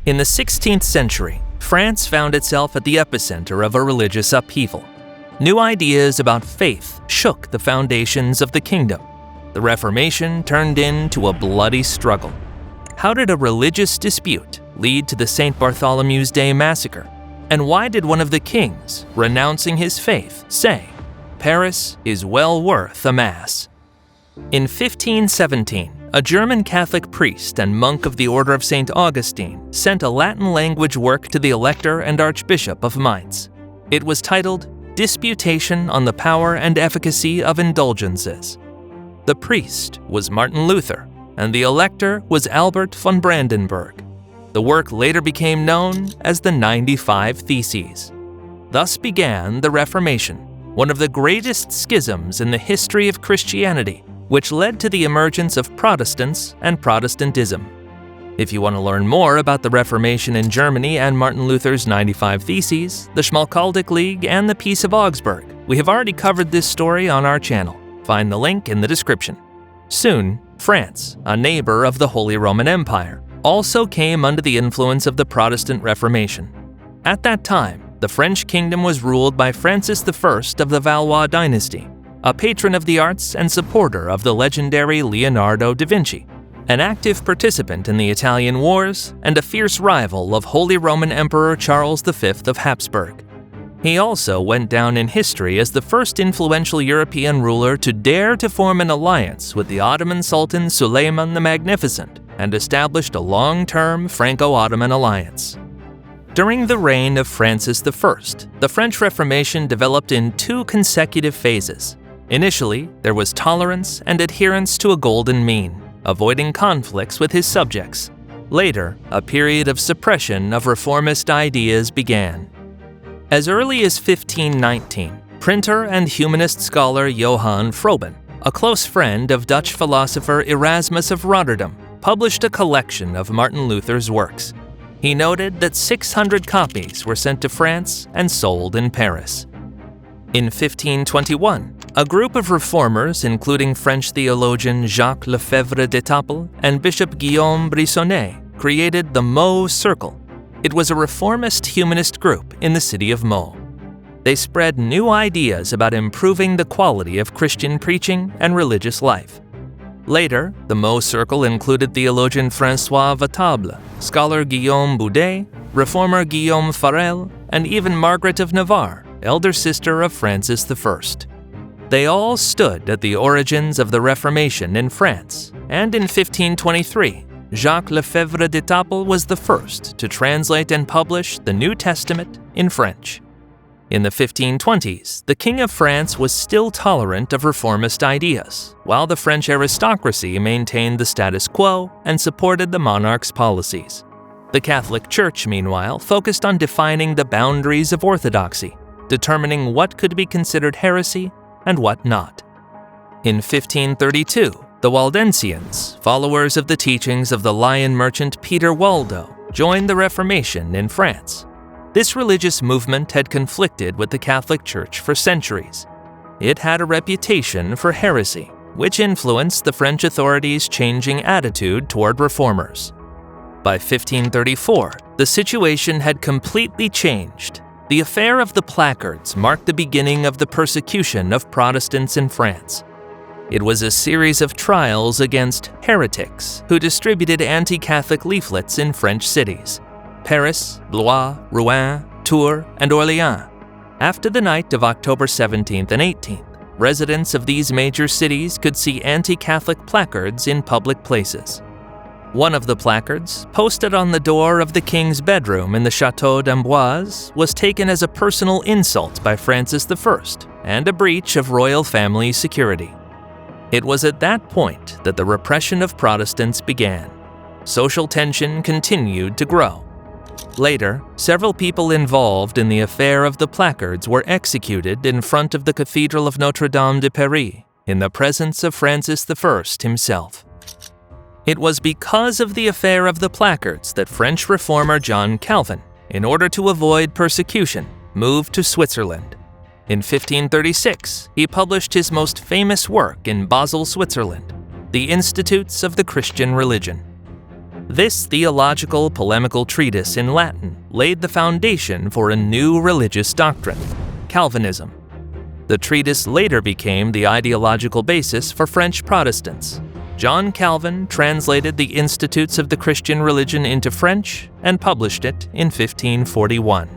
In the 16th century, France found itself at the epicenter of a religious upheaval. New ideas about faith shook the foundations of the kingdom. The Reformation turned into a bloody struggle. How did a religious dispute lead to the St. Bartholomew's Day Massacre? And why did one of the kings, renouncing his faith, say, "Paris is well worth a mass"? In 1517, a German Catholic priest and monk of the Order of St. Augustine sent a Latin-language work to the Elector and Archbishop of Mainz. It was titled Disputation on the Power and Efficacy of Indulgences. The priest was Martin Luther, and the elector was Albert von Brandenburg. The work later became known as the 95 Theses. Thus began the Reformation, one of the greatest schisms in the history of Christianity, which led to the emergence of Protestants and Protestantism. If you want to learn more about the Reformation in Germany and Martin Luther's 95 Theses, the Schmalkaldic League, and the Peace of Augsburg, we have already covered this story on our channel. Find the link in the description. Soon, France, a neighbor of the Holy Roman Empire, also came under the influence of the Protestant Reformation. At that time, the French kingdom was ruled by Francis I of the Valois dynasty, a patron of the arts and supporter of the legendary Leonardo da Vinci, an active participant in the Italian Wars, and a fierce rival of Holy Roman Emperor Charles V of Habsburg. He also went down in history as the first influential European ruler to dare to form an alliance with the Ottoman Sultan Suleiman the Magnificent and established a long-term Franco-Ottoman alliance. During the reign of Francis I, the French Reformation developed in two consecutive phases. Initially, there was tolerance and adherence to a golden mean, avoiding conflicts with his subjects. Later, a period of suppression of reformist ideas began. As early as 1519, printer and humanist scholar Johann Froben, a close friend of Dutch philosopher Erasmus of Rotterdam, published a collection of Martin Luther's works. He noted that 600 copies were sent to France and sold in Paris. In 1521, a group of reformers, including French theologian Jacques Lefebvre d'Etaples and Bishop Guillaume Brissonnet, created the Meaux Circle. It was a reformist humanist group in the city of Meaux. They spread new ideas about improving the quality of Christian preaching and religious life. Later, the Meaux Circle included theologian François Vatable, scholar Guillaume Boudet, reformer Guillaume Farel, and even Margaret of Navarre, elder sister of Francis I. They all stood at the origins of the Reformation in France, and in 1523, Jacques Lefebvre d'Etaples was the first to translate and publish the New Testament in French. In the 1520s, the King of France was still tolerant of reformist ideas, while the French aristocracy maintained the status quo and supported the monarch's policies. The Catholic Church, meanwhile, focused on defining the boundaries of orthodoxy, determining what could be considered heresy and what not. In 1532, the Waldensians, followers of the teachings of the lion merchant Peter Waldo, joined the Reformation in France. This religious movement had conflicted with the Catholic Church for centuries. It had a reputation for heresy, which influenced the French authorities' changing attitude toward reformers. By 1534, the situation had completely changed. The affair of the placards marked the beginning of the persecution of Protestants in France. It was a series of trials against heretics who distributed anti-Catholic leaflets in French cities: Paris, Blois, Rouen, Tours, and Orléans. After the night of October 17th and 18th, residents of these major cities could see anti-Catholic placards in public places. One of the placards, posted on the door of the king's bedroom in the Château d'Amboise, was taken as a personal insult by Francis I and a breach of royal family security. It was at that point that the repression of Protestants began. Social tension continued to grow. Later, several people involved in the affair of the placards were executed in front of the Cathedral of Notre-Dame de Paris, in the presence of Francis I himself. It was because of the affair of the placards that French reformer John Calvin, in order to avoid persecution, moved to Switzerland. In 1536, he published his most famous work in Basel, Switzerland, The Institutes of the Christian Religion. This theological polemical treatise in Latin laid the foundation for a new religious doctrine, Calvinism. The treatise later became the ideological basis for French Protestants. John Calvin translated the Institutes of the Christian Religion into French and published it in 1541.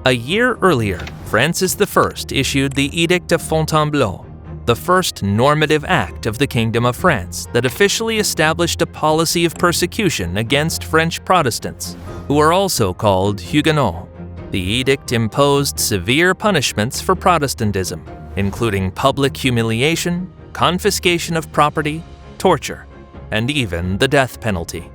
A year earlier, Francis I issued the Edict of Fontainebleau, the first normative act of the Kingdom of France that officially established a policy of persecution against French Protestants, who are also called Huguenots. The edict imposed severe punishments for Protestantism, including public humiliation, confiscation of property, torture, and even the death penalty.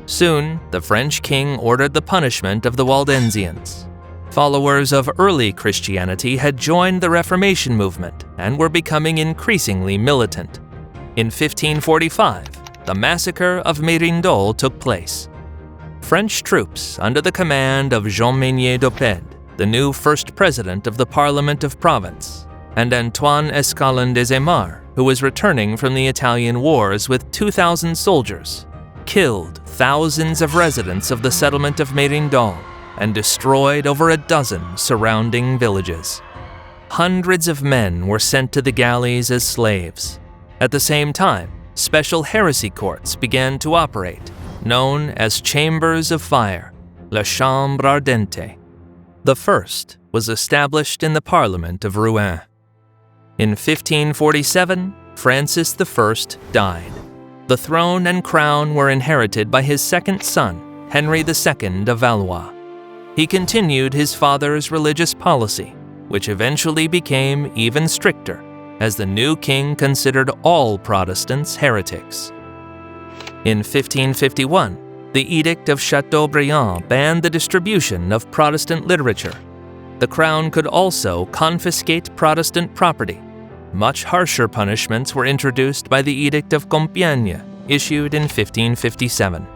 Soon, the French king ordered the punishment of the Waldensians. Followers of early Christianity had joined the Reformation movement and were becoming increasingly militant. In 1545, the Massacre of Mérindol took place. French troops under the command of Jean Meunier d'Oppede, the new first president of the Parliament of Provence, and Antoine Escalon des Aymars, who was returning from the Italian wars with 2,000 soldiers, killed thousands of residents of the settlement of Mérindol and destroyed over a dozen surrounding villages. Hundreds of men were sent to the galleys as slaves. At the same time, special heresy courts began to operate, known as Chambers of Fire, La Chambre Ardente. The first was established in the Parliament of Rouen. In 1547, Francis I died. The throne and crown were inherited by his second son, Henry II of Valois. He continued his father's religious policy, which eventually became even stricter, as the new king considered all Protestants heretics. In 1551, the Edict of Chateaubriand banned the distribution of Protestant literature. The crown could also confiscate Protestant property. Much harsher punishments were introduced by the Edict of Compiègne, issued in 1557.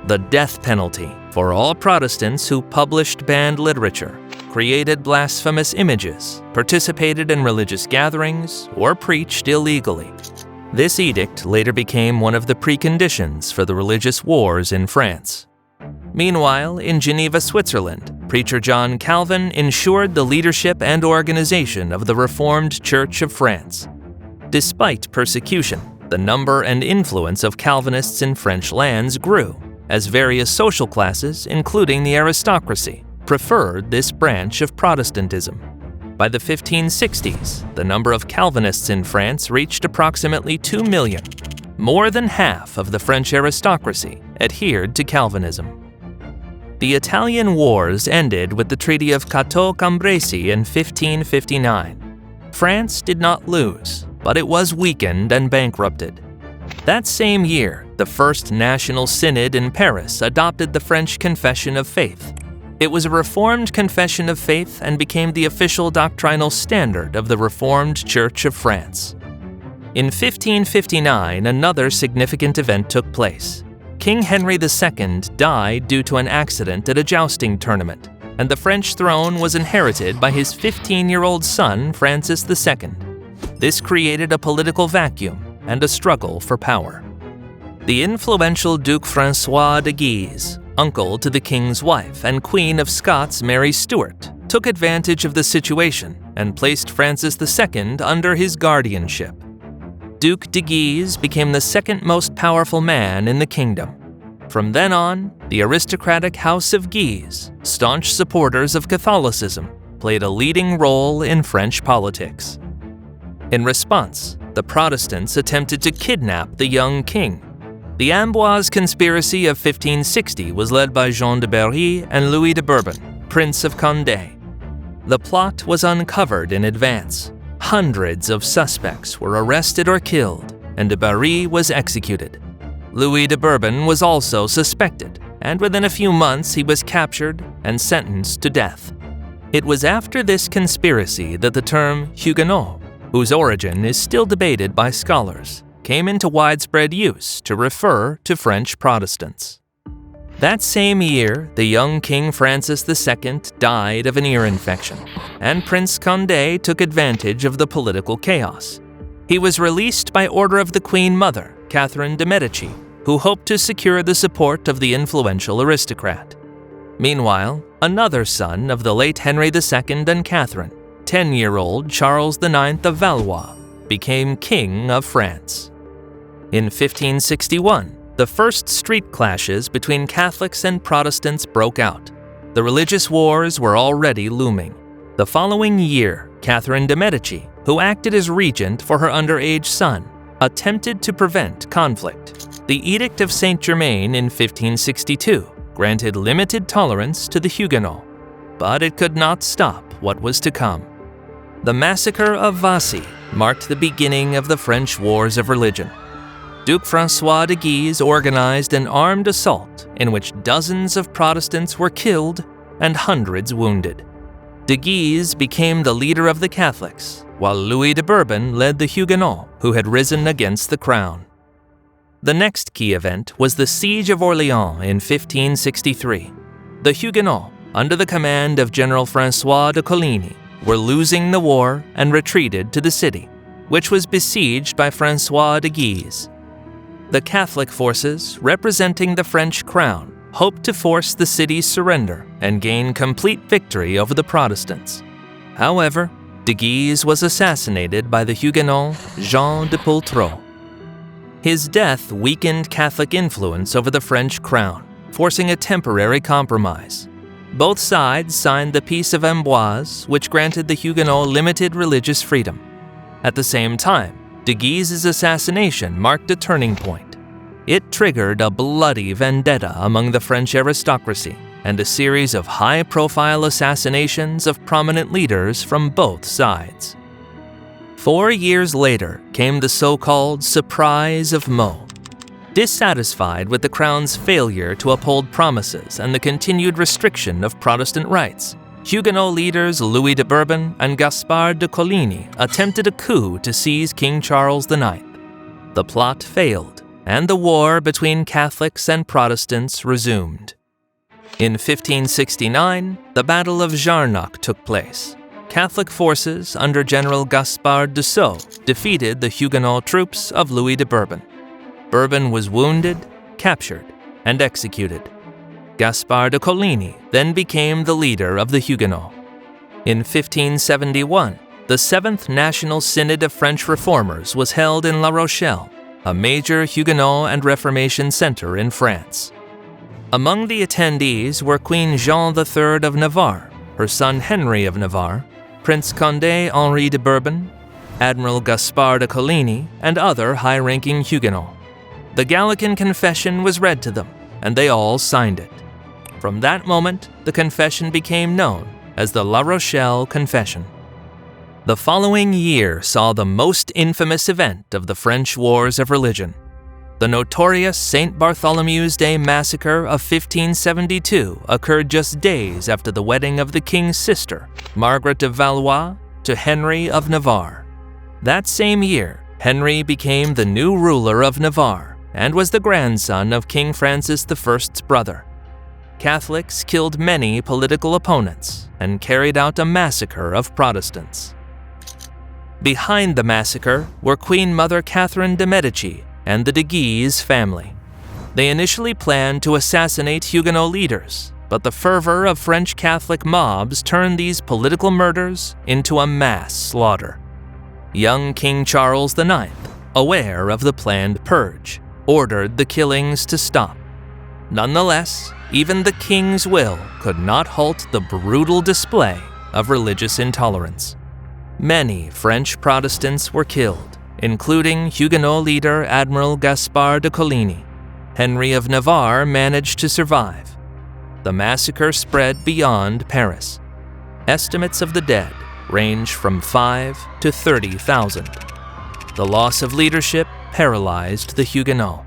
The death penalty for all Protestants who published banned literature, created blasphemous images, participated in religious gatherings, or preached illegally. This edict later became one of the preconditions for the religious wars in France. Meanwhile, in Geneva, Switzerland, preacher John Calvin ensured the leadership and organization of the Reformed Church of France. Despite persecution, the number and influence of Calvinists in French lands grew, as various social classes, including the aristocracy, preferred this branch of Protestantism. By the 1560s, the number of Calvinists in France reached approximately 2 million. More than half of the French aristocracy adhered to Calvinism. The Italian Wars ended with the Treaty of Cateau-Cambrésis in 1559. France did not lose, but it was weakened and bankrupted. That same year, the First National Synod in Paris adopted the French Confession of Faith. It was a Reformed confession of faith and became the official doctrinal standard of the Reformed Church of France. In 1559, another significant event took place. King Henry II died due to an accident at a jousting tournament, and the French throne was inherited by his 15-year-old son, Francis II. This created a political vacuum and a struggle for power. The influential Duke François de Guise, uncle to the king's wife and Queen of Scots Mary Stuart, took advantage of the situation and placed Francis II under his guardianship. Duke de Guise became the second most powerful man in the kingdom. From then on, the aristocratic House of Guise, staunch supporters of Catholicism, played a leading role in French politics. In response, the Protestants attempted to kidnap the young king. The Amboise Conspiracy of 1560 was led by Jean de Berry and Louis de Bourbon, Prince of Condé. The plot was uncovered in advance. Hundreds of suspects were arrested or killed, and de Berry was executed. Louis de Bourbon was also suspected, and within a few months he was captured and sentenced to death. It was after this conspiracy that the term Huguenot, whose origin is still debated by scholars, came into widespread use to refer to French Protestants. That same year, the young King Francis II died of an ear infection, and Prince Condé took advantage of the political chaos. He was released by order of the Queen Mother, Catherine de' Medici, who hoped to secure the support of the influential aristocrat. Meanwhile, another son of the late Henry II and Catherine, 10-year-old Charles IX of Valois, became King of France. In 1561, the first street clashes between Catholics and Protestants broke out. The religious wars were already looming. The following year, Catherine de' Medici, who acted as regent for her underage son, attempted to prevent conflict. The Edict of Saint-Germain in 1562 granted limited tolerance to the Huguenots, but it could not stop what was to come. The Massacre of Vassy marked the beginning of the French Wars of Religion. Duke François de Guise organized an armed assault in which dozens of Protestants were killed and hundreds wounded. De Guise became the leader of the Catholics, while Louis de Bourbon led the Huguenots who had risen against the crown. The next key event was the Siege of Orléans in 1563. The Huguenots, under the command of General François de Coligny, were losing the war and retreated to the city, which was besieged by François de Guise. The Catholic forces, representing the French crown, hoped to force the city's surrender and gain complete victory over the Protestants. However, de Guise was assassinated by the Huguenot Jean de Poltrot. His death weakened Catholic influence over the French crown, forcing a temporary compromise. Both sides signed the Peace of Amboise, which granted the Huguenots limited religious freedom. At the same time, de Guise's assassination marked a turning point. It triggered a bloody vendetta among the French aristocracy and a series of high-profile assassinations of prominent leaders from both sides. 4 years later came the so-called Surprise of Meaux. Dissatisfied with the crown's failure to uphold promises and the continued restriction of Protestant rights, Huguenot leaders Louis de Bourbon and Gaspard de Coligny attempted a coup to seize King Charles IX. The plot failed, and the war between Catholics and Protestants resumed. In 1569, the Battle of Jarnac took place. Catholic forces under General Gaspard de Sceaux defeated the Huguenot troops of Louis de Bourbon. Bourbon was wounded, captured, and executed. Gaspard de Coligny then became the leader of the Huguenots. In 1571, the Seventh National Synod of French Reformers was held in La Rochelle, a major Huguenot and Reformation center in France. Among the attendees were Queen Jeanne III of Navarre, her son Henry of Navarre, Prince Condé Henri de Bourbon, Admiral Gaspard de Coligny, and other high-ranking Huguenots. The Gallican Confession was read to them, and they all signed it. From that moment, the confession became known as the La Rochelle Confession. The following year saw the most infamous event of the French Wars of Religion. The notorious St. Bartholomew's Day Massacre of 1572 occurred just days after the wedding of the king's sister, Margaret of Valois, to Henry of Navarre. That same year, Henry became the new ruler of Navarre and was the grandson of King Francis I's brother. Catholics killed many political opponents and carried out a massacre of Protestants. Behind the massacre were Queen Mother Catherine de' Medici and the de Guise family. They initially planned to assassinate Huguenot leaders, but the fervor of French Catholic mobs turned these political murders into a mass slaughter. Young King Charles IX, aware of the planned purge, ordered the killings to stop. Nonetheless, even the king's will could not halt the brutal display of religious intolerance. Many French Protestants were killed, including Huguenot leader Admiral Gaspard de Coligny. Henry of Navarre managed to survive. The massacre spread beyond Paris. Estimates of the dead range from 5,000 to 30,000. The loss of leadership paralyzed the Huguenots.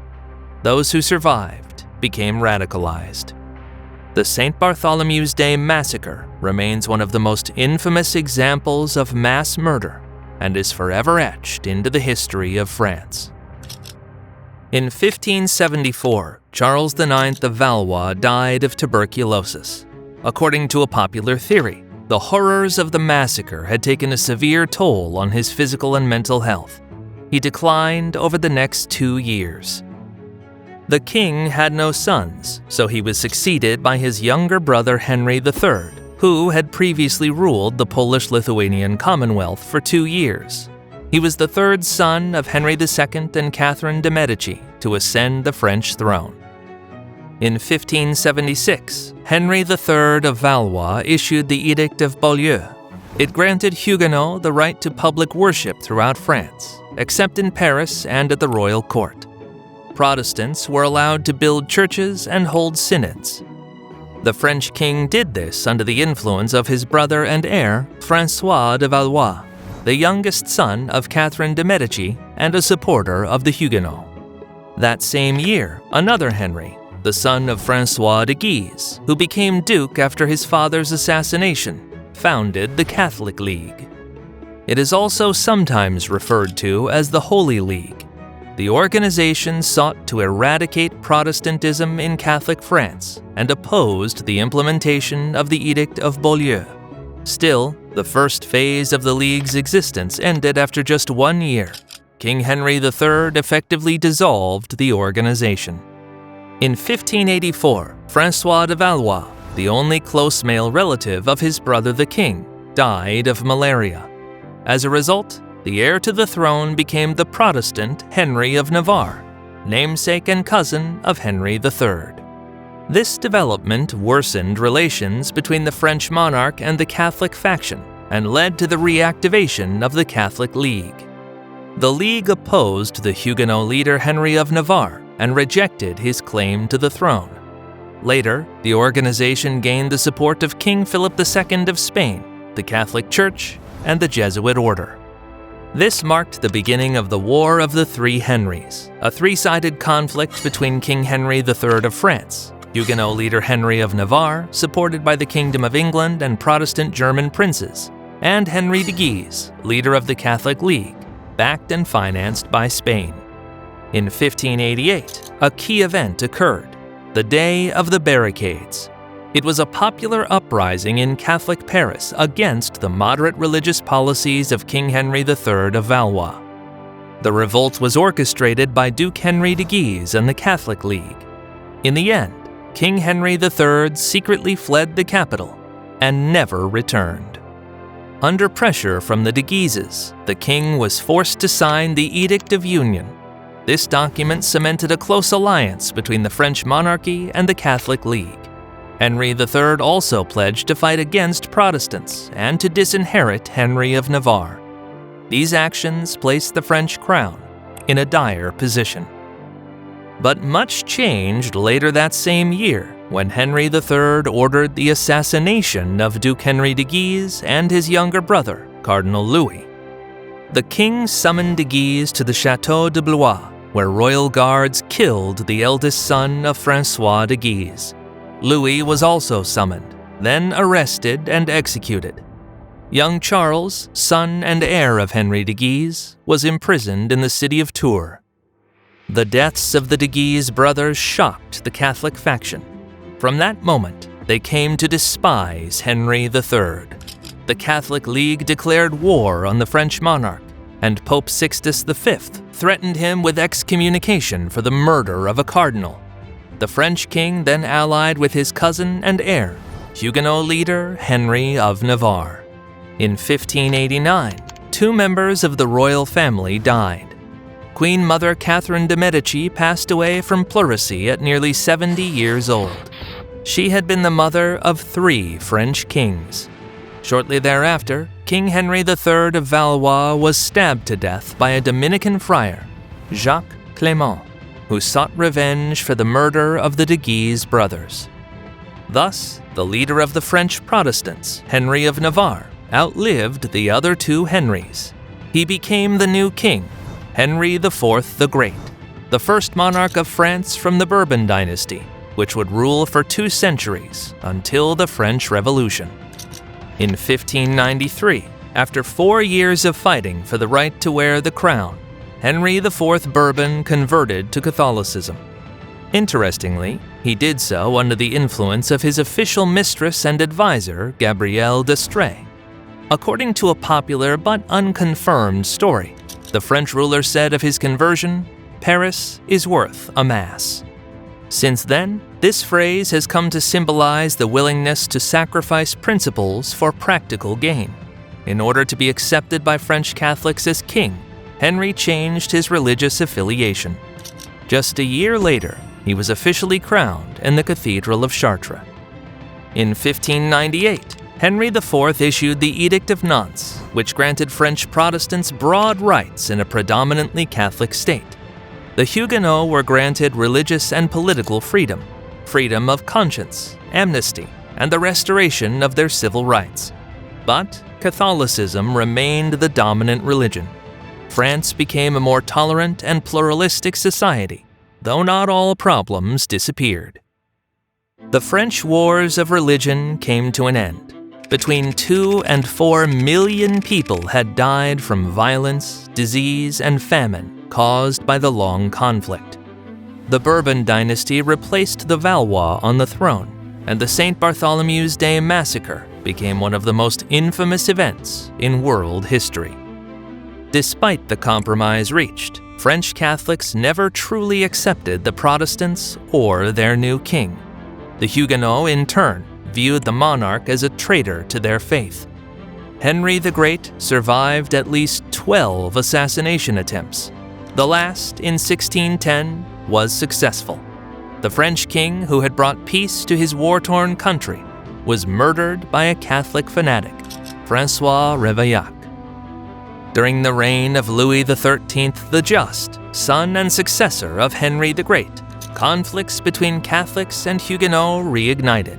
Those who survived became radicalized. The St. Bartholomew's Day Massacre remains one of the most infamous examples of mass murder and is forever etched into the history of France. In 1574, Charles IX of Valois died of tuberculosis. According to a popular theory, the horrors of the massacre had taken a severe toll on his physical and mental health. He declined over the next 2 years. The king had no sons, so he was succeeded by his younger brother Henry III, who had previously ruled the Polish-Lithuanian Commonwealth for 2 years. He was the third son of Henry II and Catherine de' Medici to ascend the French throne. In 1576, Henry III of Valois issued the Edict of Beaulieu. It granted Huguenots the right to public worship throughout France, except in Paris and at the royal court. Protestants were allowed to build churches and hold synods. The French king did this under the influence of his brother and heir, François de Valois, the youngest son of Catherine de' Medici and a supporter of the Huguenots. That same year, another Henry, the son of François de Guise, who became duke after his father's assassination, founded the Catholic League. It is also sometimes referred to as the Holy League. The organization sought to eradicate Protestantism in Catholic France and opposed the implementation of the Edict of Beaulieu. Still, the first phase of the League's existence ended after just 1 year. King Henry III effectively dissolved the organization. In 1584, François de Valois, the only close male relative of his brother the king, died of malaria. As a result, the heir to the throne became the Protestant Henry of Navarre, namesake and cousin of Henry III. This development worsened relations between the French monarch and the Catholic faction and led to the reactivation of the Catholic League. The League opposed the Huguenot leader Henry of Navarre and rejected his claim to the throne. Later, the organization gained the support of King Philip II of Spain, the Catholic Church, and the Jesuit order. This marked the beginning of the War of the Three Henrys, a three-sided conflict between King Henry III of France, Huguenot leader Henry of Navarre, supported by the Kingdom of England and Protestant German princes, and Henry de Guise, leader of the Catholic League, backed and financed by Spain. In 1588, a key event occurred, the Day of the Barricades. It was a popular uprising in Catholic Paris against the moderate religious policies of King Henry III of Valois. The revolt was orchestrated by Duke Henry de Guise and the Catholic League. In the end, King Henry III secretly fled the capital and never returned. Under pressure from the de Guises, the king was forced to sign the Edict of Union. This document cemented a close alliance between the French monarchy and the Catholic League. Henry III also pledged to fight against Protestants and to disinherit Henry of Navarre. These actions placed the French crown in a dire position. But much changed later that same year when Henry III ordered the assassination of Duke Henry de Guise and his younger brother, Cardinal Louis. The king summoned de Guise to the Château de Blois, where royal guards killed the eldest son of François de Guise. Louis was also summoned, then arrested and executed. Young Charles, son and heir of Henry de Guise, was imprisoned in the city of Tours. The deaths of the de Guise brothers shocked the Catholic faction. From that moment, they came to despise Henry III. The Catholic League declared war on the French monarch, and Pope Sixtus V threatened him with excommunication for the murder of a cardinal. The French king then allied with his cousin and heir, Huguenot leader Henry of Navarre. In 1589, 2 members of the royal family died. Queen Mother Catherine de' Medici passed away from pleurisy at nearly 70 years old. She had been the mother of 3 French kings. Shortly thereafter, King Henry III of Valois was stabbed to death by a Dominican friar, Jacques Clément, who sought revenge for the murder of the de Guise brothers. Thus, the leader of the French Protestants, Henry of Navarre, outlived the other 2 Henrys. He became the new king, Henry IV the Great, the first monarch of France from the Bourbon dynasty, which would rule for 2 centuries until the French Revolution. In 1593, after 4 years of fighting for the right to wear the crown, Henry IV Bourbon converted to Catholicism. Interestingly, he did so under the influence of his official mistress and advisor, Gabrielle d'Estrées. According to a popular but unconfirmed story, the French ruler said of his conversion, "Paris is worth a mass." Since then, this phrase has come to symbolize the willingness to sacrifice principles for practical gain. In order to be accepted by French Catholics as king, Henry changed his religious affiliation. Just a year later, he was officially crowned in the Cathedral of Chartres. In 1598, Henry IV issued the Edict of Nantes, which granted French Protestants broad rights in a predominantly Catholic state. The Huguenots were granted religious and political freedom, freedom of conscience, amnesty, and the restoration of their civil rights. But Catholicism remained the dominant religion. France became a more tolerant and pluralistic society, though not all problems disappeared. The French Wars of Religion came to an end. Between 2 and 4 million people had died from violence, disease, and famine caused by the long conflict. The Bourbon dynasty replaced the Valois on the throne, and the St. Bartholomew's Day Massacre became one of the most infamous events in world history. Despite the compromise reached, French Catholics never truly accepted the Protestants or their new king. The Huguenots, in turn, viewed the monarch as a traitor to their faith. Henry the Great survived at least 12 assassination attempts. The last, in 1610, was successful. The French king, who had brought peace to his war-torn country, was murdered by a Catholic fanatic, François Ravaillac. During the reign of Louis XIII the Just, son and successor of Henry the Great, conflicts between Catholics and Huguenots reignited.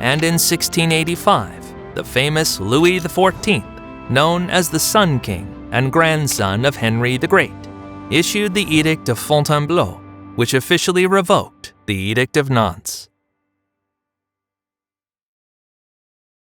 And in 1685, the famous Louis XIV, known as the Sun King and grandson of Henry the Great, issued the Edict of Fontainebleau, which officially revoked the Edict of Nantes.